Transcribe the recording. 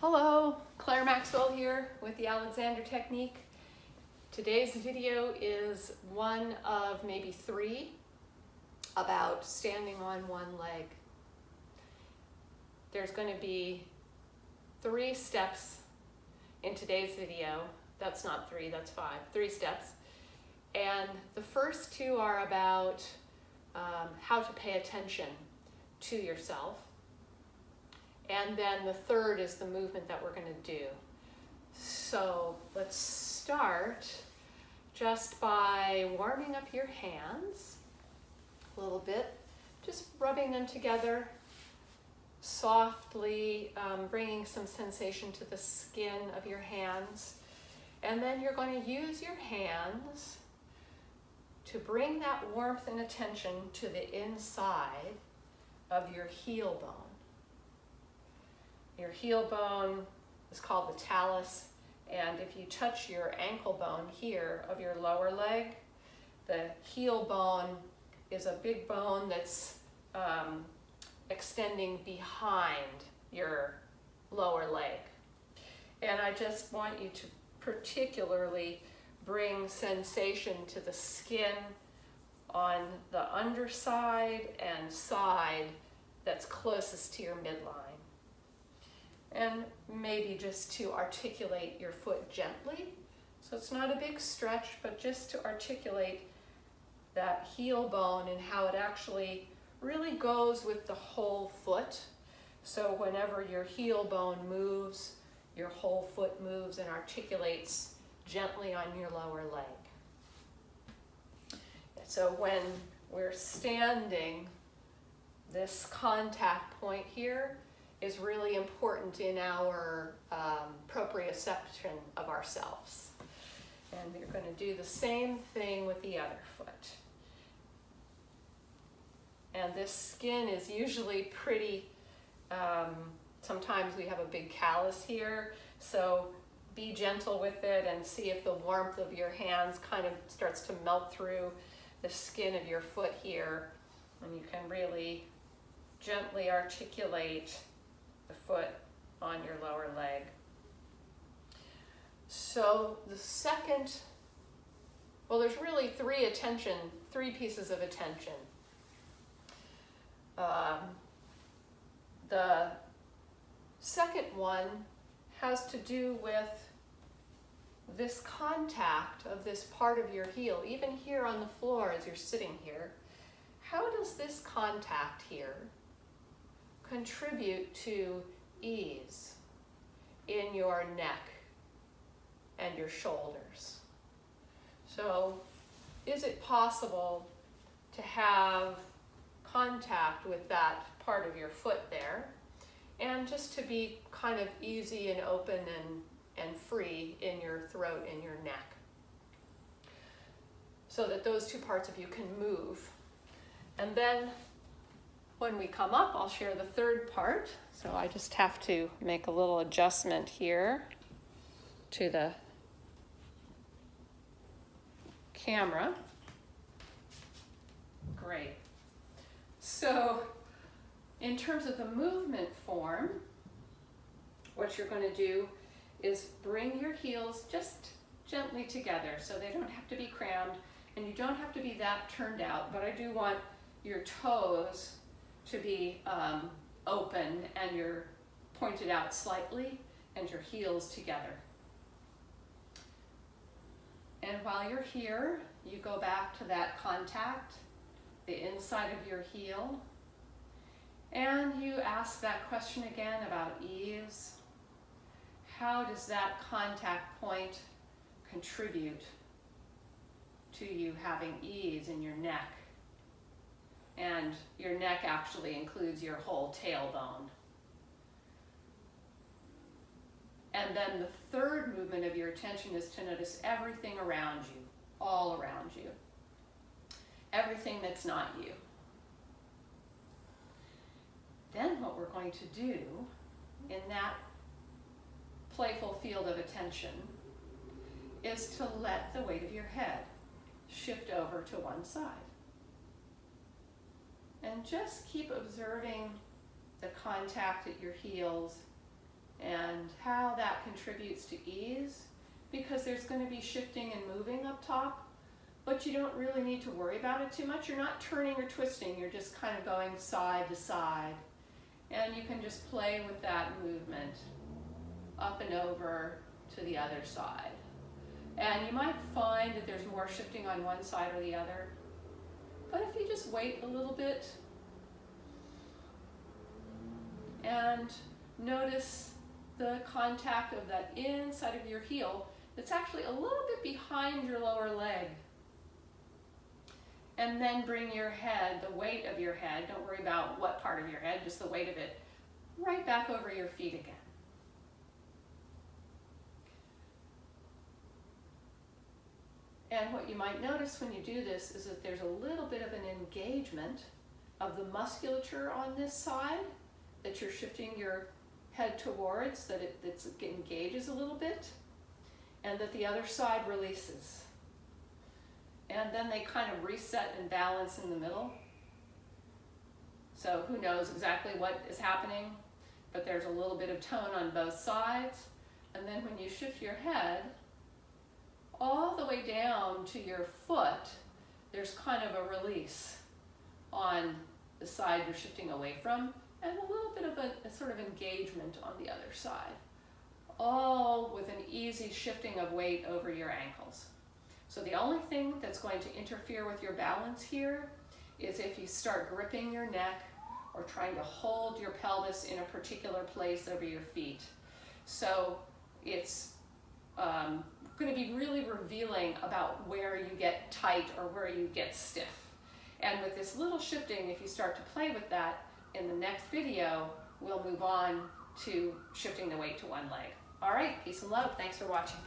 Hello, Claire Maxwell here with the Alexander Technique. Today's video is one of maybe three about standing on one leg. There's going to be 3 steps in today's video. That's not 3, that's 5. 3 steps. And the first 2 are about how to pay attention to yourself. And then the third is the movement that we're going to do. So let's start just by warming up your hands a little bit, just rubbing them together softly, bringing some sensation to the skin of your hands. And then you're going to use your hands to bring that warmth and attention to the inside of your heel bone. Your heel bone is called the talus, and if you touch your ankle bone here of your lower leg, the heel bone is a big bone that's extending behind your lower leg. And I just want you to particularly bring sensation to the skin on the underside and side that's closest to your midline. And maybe just to articulate your foot gently. So it's not a big stretch, but just to articulate that heel bone and how it actually really goes with the whole foot. So whenever your heel bone moves, your whole foot moves and articulates gently on your lower leg. So when we're standing, this contact point here is really important in our proprioception of ourselves. And you're going to do the same thing with the other foot. And this skin is usually pretty, sometimes we have a big callus here, so be gentle with it and see if the warmth of your hands kind of starts to melt through the skin of your foot here, and you can really gently articulate the foot on your lower leg. So the second, well, there's really 3 pieces of attention. The second one has to do with this contact of this part of your heel, even here on the floor as you're sitting here. How does this contact here contribute to ease in your neck and your shoulders? So is it possible to have contact with that part of your foot there and just to be kind of easy and open and free in your throat and your neck, so that those 2 parts of you can move? And then when we come up, I'll share the third part. So I just have to make a little adjustment here to the camera. Great. So in terms of the movement form, what you're going to do is bring your heels just gently together so they don't have to be crammed and you don't have to be that turned out, but I do want your toes to be open and you're pointed out slightly and your heels together. And while you're here, you go back to that contact, the inside of your heel, and you ask that question again about ease. How does that contact point contribute to you having ease in your neck? And your neck actually includes your whole tailbone. And then the third movement of your attention is to notice everything around you, all around you. Everything that's not you. Then what we're going to do in that playful field of attention is to let the weight of your head shift over to one side. And just keep observing the contact at your heels and how that contributes to ease, because there's going to be shifting and moving up top, but you don't really need to worry about it too much. You're not turning or twisting, you're just kind of going side to side. And you can just play with that movement up and over to the other side. And you might find that there's more shifting on one side or the other. But if you just wait a little bit and notice the contact of that inside of your heel that's actually a little bit behind your lower leg. And then bring your head, the weight of your head, don't worry about what part of your head, just the weight of it, right back over your feet again. And what you might notice when you do this is that there's a little bit of an engagement of the musculature on this side that you're shifting your head towards, that it engages a little bit, and that the other side releases. And then they kind of reset and balance in the middle. So who knows exactly what is happening, but there's a little bit of tone on both sides. And then when you shift your head all the way down to your foot, there's kind of a release on the side you're shifting away from, and a little bit of a sort of engagement on the other side, all with an easy shifting of weight over your ankles. So the only thing that's going to interfere with your balance here is if you start gripping your neck or trying to hold your pelvis in a particular place over your feet. So it's going to be really revealing about where you get tight or where you get stiff. And with this little shifting, if you start to play with that, in the next video, we'll move on to shifting the weight to one leg. All right, peace and love. Thanks for watching.